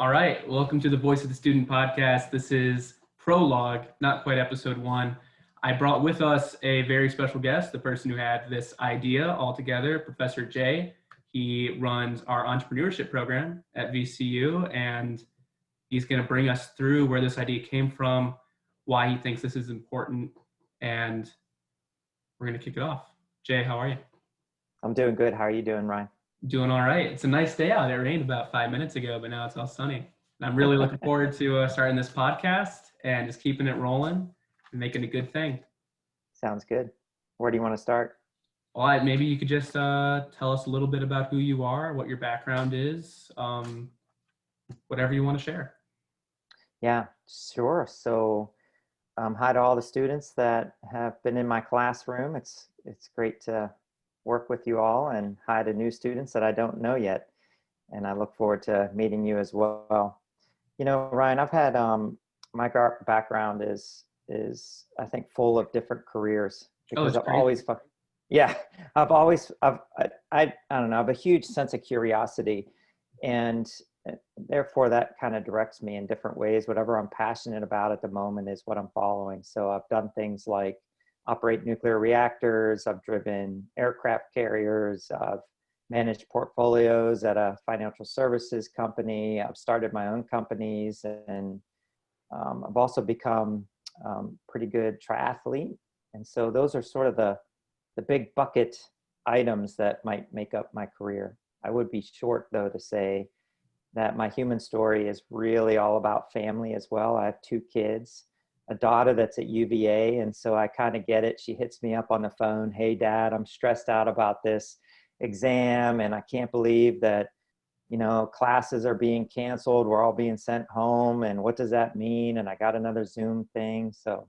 All right, welcome to the Voice of the Student podcast. This is prologue, not quite episode 1. I brought with us a very special guest, the person who had this idea altogether, Professor Jay. He runs our entrepreneurship program at VCU, and he's going to bring us through where this idea came from, why he thinks this is important, and we're going to kick it off. Jay, how are you? I'm doing good. How are you doing, Ryan? Doing all right. It's a nice day out. It rained about 5 minutes ago, but now it's all sunny. And I'm really looking forward to starting this podcast and just keeping it rolling and making a good thing. Sounds good. Where do you want to start? Well, maybe you could just tell us a little bit about who you are, what your background is, whatever you want to share. Yeah, sure. So hi to all the students that have been in my classroom. It's great to work with you all, and hi to new students that I don't know yet. And I look forward to meeting you as well. You know, Ryan, I've had my background is I think full of different careers because I've always I don't know, I have a huge sense of curiosity, and therefore that kind of directs me in different ways. Whatever I'm passionate about at the moment is what I'm following. So I've done things like operate nuclear reactors, I've driven aircraft carriers, I've managed portfolios at a financial services company, I've started my own companies, and I've also become pretty good triathlete. And so those are sort of the big bucket items that might make up my career. I would be short, though, to say that my human story is really all about family as well. I have 2 kids, a daughter that's at UVA, and so I kind of get it. She hits me up on the phone, "Hey, Dad, I'm stressed out about this exam, and I can't believe that, you know, classes are being canceled. We're all being sent home, and what does that mean? And I got another Zoom thing." So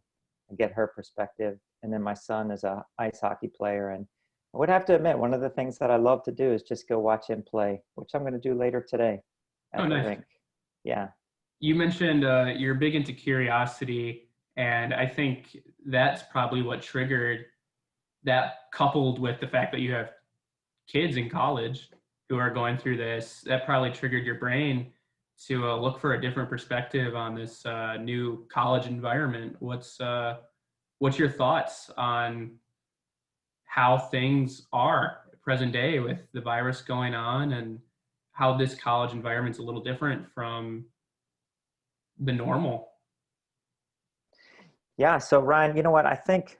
I get her perspective. And then my son is a ice hockey player, and I would have to admit, one of the things that I love to do is just go watch him play, which I'm going to do later today at the rink. Yeah. You mentioned you're big into curiosity, and I think that's probably what triggered that, coupled with the fact that you have kids in college who are going through this. That probably triggered your brain to look for a different perspective on this new college environment. What's your thoughts on how things are present day with the virus going on, and how this college environment's a little different from the normal? Yeah. So Ryan, you know what? I think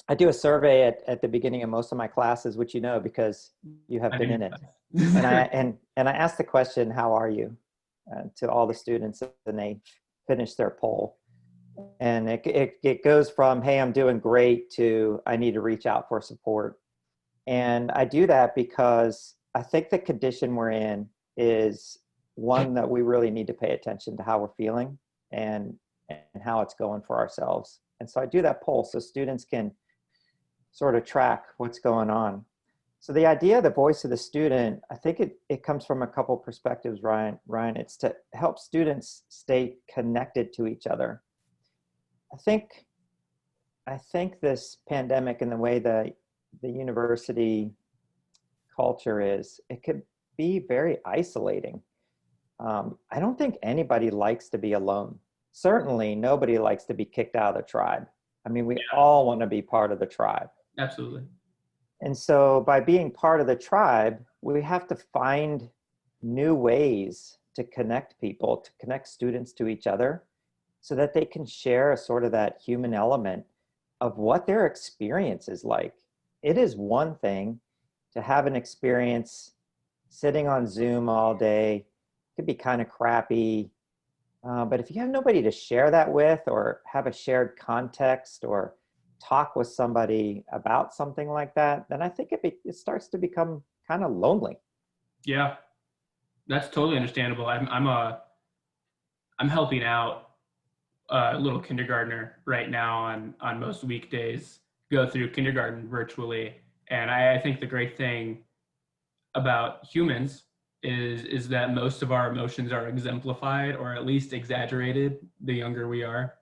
I do a survey at the beginning of most of my classes, which you know because you have been in it. And I ask the question, "How are you?" To all the students, and they finish their poll. And it goes from, "Hey, I'm doing great," to "I need to reach out for support." And I do that because I think the condition we're in is one that we really need to pay attention to how we're feeling and how it's going for ourselves. And so I do that poll so students can sort of track what's going on. So the idea of the voice of the student, I think it comes from a couple perspectives, Ryan. It's to help students stay connected to each other. I think this pandemic and the way the university culture is, it could be very isolating. I don't think anybody likes to be alone. Certainly nobody likes to be kicked out of the tribe. I mean, we all want to be part of the tribe. Absolutely. And so by being part of the tribe, we have to find new ways to connect people, to connect students to each other, so that they can share a sort of that human element of what their experience is like. It is one thing to have an experience sitting on Zoom all day. It could be kind of crappy. But if you have nobody to share that with, or have a shared context, or talk with somebody about something like that, then I think it starts to become kind of lonely. Yeah, that's totally understandable. I'm helping out a little kindergartner right now on most weekdays, go through kindergarten virtually. And I think the great thing about humans is that most of our emotions are exemplified, or at least exaggerated, the younger we are.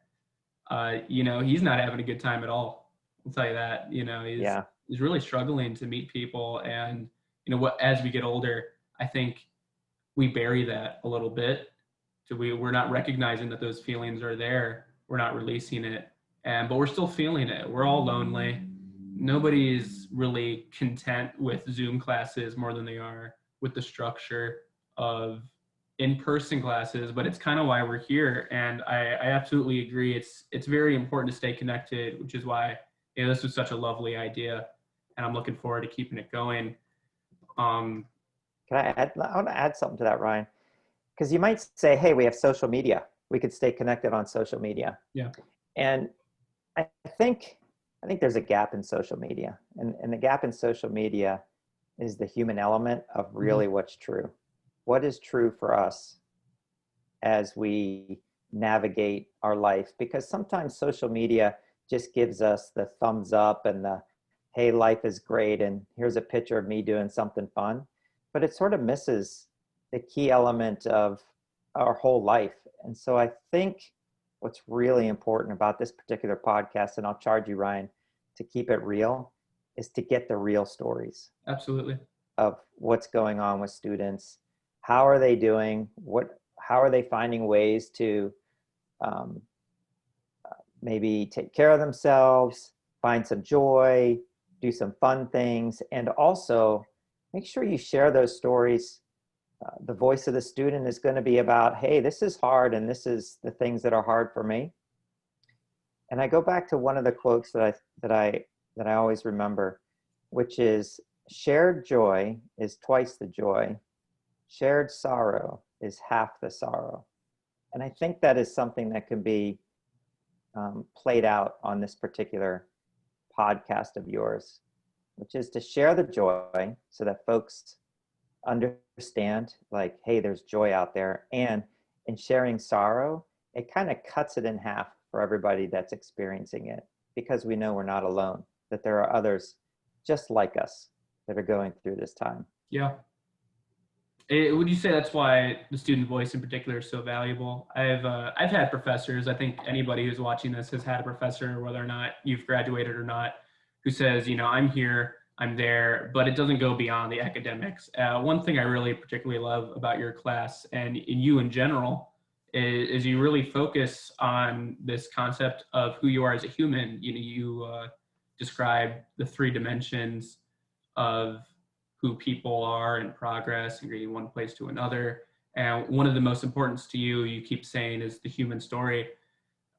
He's not having a good time at all. I'll tell you that. He's really struggling to meet people. And, as we get older, I think we bury that a little bit. We're not recognizing that those feelings are there. We're not releasing it, but we're still feeling it. We're all lonely. Nobody's really content with Zoom classes more than they are with the structure of in-person classes, but it's kind of why we're here. And I absolutely agree. It's very important to stay connected, which is why this was such a lovely idea, and I'm looking forward to keeping it going. Can I add? I want to add something to that, Ryan, because you might say, "Hey, we have social media. We could stay connected on social media." Yeah. And I think there's a gap in social media, and the gap in social media is the human element of really what's true. What is true for us as we navigate our life? Because sometimes social media just gives us the thumbs up and the, hey, life is great, and here's a picture of me doing something fun. But it sort of misses the key element of our whole life. And so I think what's really important about this particular podcast, and I'll charge you, Ryan, to keep it real, is to get the real stories. Absolutely. Of what's going on with students. How are they doing? How are they finding ways to maybe take care of themselves, find some joy, do some fun things, and also make sure you share those stories. The voice of the student is going to be about, hey, this is hard, and this is the things that are hard for me. And I go back to one of the quotes that I always remember, which is, shared joy is twice the joy. Shared sorrow is half the sorrow. And I think that is something that can be played out on this particular podcast of yours, which is to share the joy so that folks understand, like, hey, there's joy out there. And in sharing sorrow, it kind of cuts it in half for everybody that's experiencing it, because we know we're not alone, that there are others just like us that are going through this time. Yeah. Would you say that's why the student voice in particular is so valuable? I've had professors, I think anybody who's watching this has had a professor, whether or not you've graduated or not, who says, I'm here, I'm there, but it doesn't go beyond the academics. One thing I really particularly love about your class and in you in general is you really focus on this concept of who you are as a human. You describe the 3 dimensions of who people are in progress and getting one place to another. And one of the most importance to you, you keep saying, is the human story.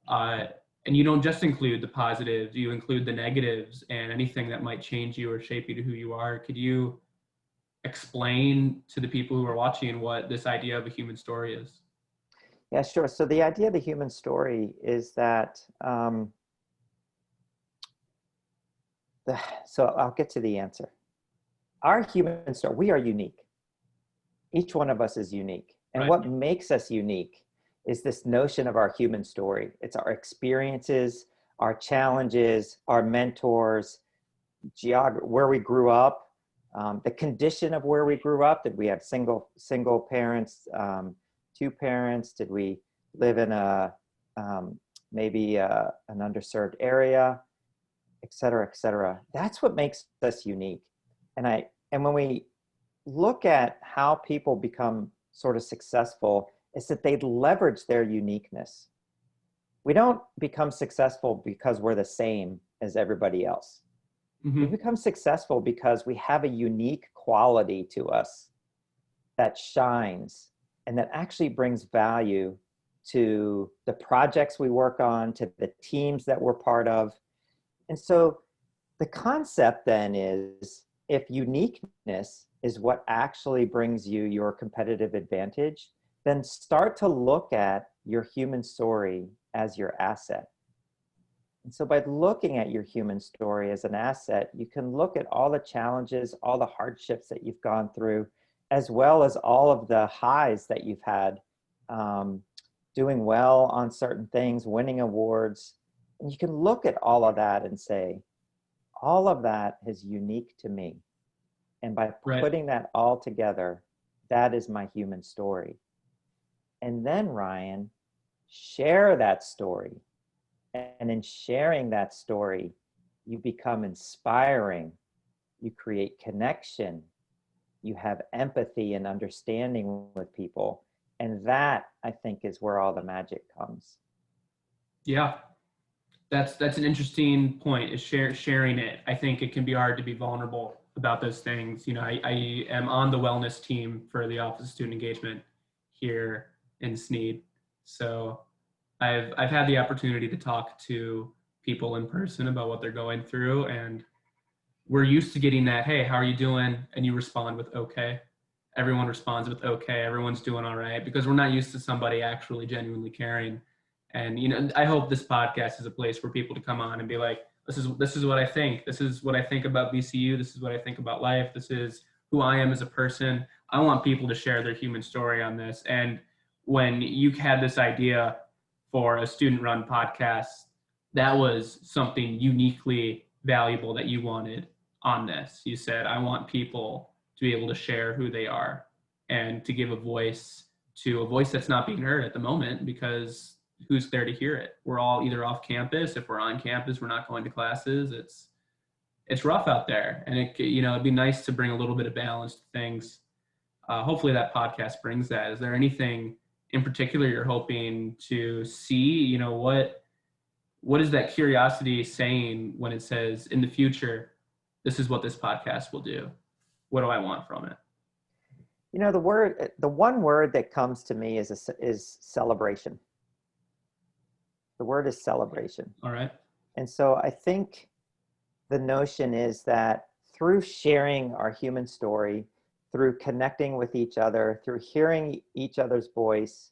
And you don't just include the positives, you include the negatives and anything that might change you or shape you to who you are. Could you explain to the people who are watching what this idea of a human story is? Yeah, sure. So the idea of the human story is that, so I'll get to the answer. Our human story, we are unique. Each one of us is unique. And Right. What makes us unique is this notion of our human story. It's our experiences, our challenges, our mentors, where we grew up, the condition of where we grew up. Did we have single parents, 2 parents? Did we live in maybe an underserved area, et cetera, et cetera? That's what makes us unique. And when we look at how people become sort of successful, is that they leverage their uniqueness. We don't become successful because we're the same as everybody else. Mm-hmm. We become successful because we have a unique quality to us that shines and that actually brings value to the projects we work on, to the teams that we're part of. And so the concept then is, if uniqueness is what actually brings you your competitive advantage, then start to look at your human story as your asset. And so by looking at your human story as an asset, you can look at all the challenges, all the hardships that you've gone through, as well as all of the highs that you've had, doing well on certain things, winning awards. And you can look at all of that and say, all of that is unique to me. And by putting that all together, that is my human story. And then, Ryan, share that story. And in sharing that story, you become inspiring. You create connection. You have empathy and understanding with people. And that, I think, is where all the magic comes. Yeah, that's an interesting point, is sharing it. I think it can be hard to be vulnerable about those things. You know, I am on the wellness team for the Office of Student Engagement here in Sneed. So I've had the opportunity to talk to people in person about what they're going through, and we're used to getting that, hey, how are you doing? And you respond with okay. Everyone responds with okay. Everyone's doing all right, because we're not used to somebody actually genuinely caring. And you know, I hope this podcast is a place for people to come on and be like, this is what I think. This is what I think about VCU. This is what I think about life. This is who I am as a person. I want people to share their human story on this. And when you had this idea for a student-run podcast, that was something uniquely valuable that you wanted on this. You said, I want people to be able to share who they are and to give a voice that's not being heard at the moment, because who's there to hear it? We're all either off campus. If we're on campus, we're not going to classes. It's rough out there, and it'd be nice to bring a little bit of balance to things. Hopefully that podcast brings that. Is there anything in particular you're hoping to see? You know, what is that curiosity saying when it says, in the future, this is what this podcast will do? What do I want from it? You know, the one word that comes to me is celebration. The word is celebration. All right. And so I think the notion is that through sharing our human story, through connecting with each other, through hearing each other's voice,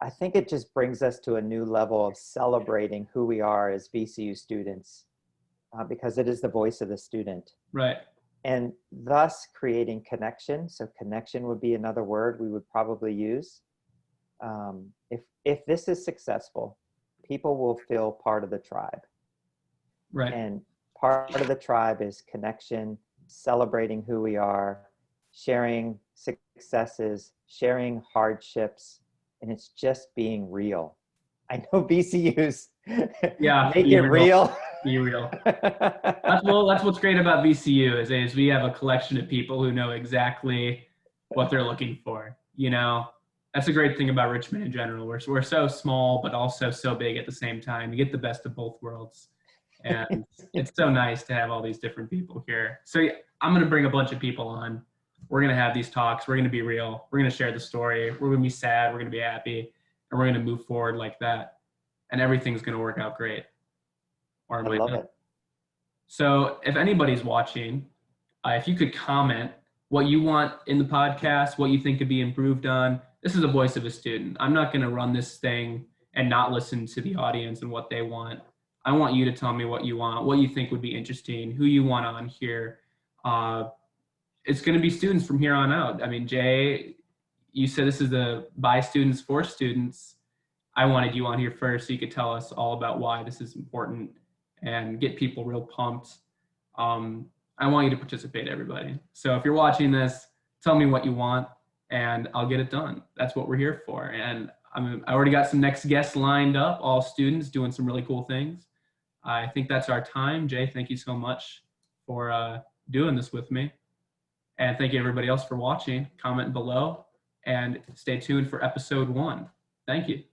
I think it just brings us to a new level of celebrating who we are as VCU students, because it is the voice of the student. Right. And thus creating connection. So connection would be another word we would probably use. If this is successful, people will feel part of the tribe. Right. And part of the tribe is connection, celebrating who we are, sharing successes, sharing hardships, and it's just being real. I know VCUs make it real. Be real. That's what's great about VCU is we have a collection of people who know exactly what they're looking for. You know, that's a great thing about Richmond in general. We're so small, but also so big at the same time. You get the best of both worlds. And it's so nice to have all these different people here. So I'm going to bring a bunch of people on. We're going to have these talks. We're going to be real. We're going to share the story. We're going to be sad. We're going to be happy. And we're going to move forward like that. And everything's going to work out great. Or I love it. So if anybody's watching, if you could comment what you want in the podcast, what you think could be improved on. This is the voice of a student. I'm not going to run this thing and not listen to the audience and what they want. I want you to tell me what you want, what you think would be interesting, who you want on here. It's going to be students from here on out. I mean, Jay, you said this is the by students for students. I wanted you on here first so you could tell us all about why this is important and get people real pumped. I want you to participate, everybody. So if you're watching this, tell me what you want and I'll get it done. That's what we're here for. And I already got some next guests lined up, all students doing some really cool things. I think that's our time. Jay, thank you so much for doing this with me. And thank you everybody else for watching. Comment below and stay tuned for episode 1. Thank you.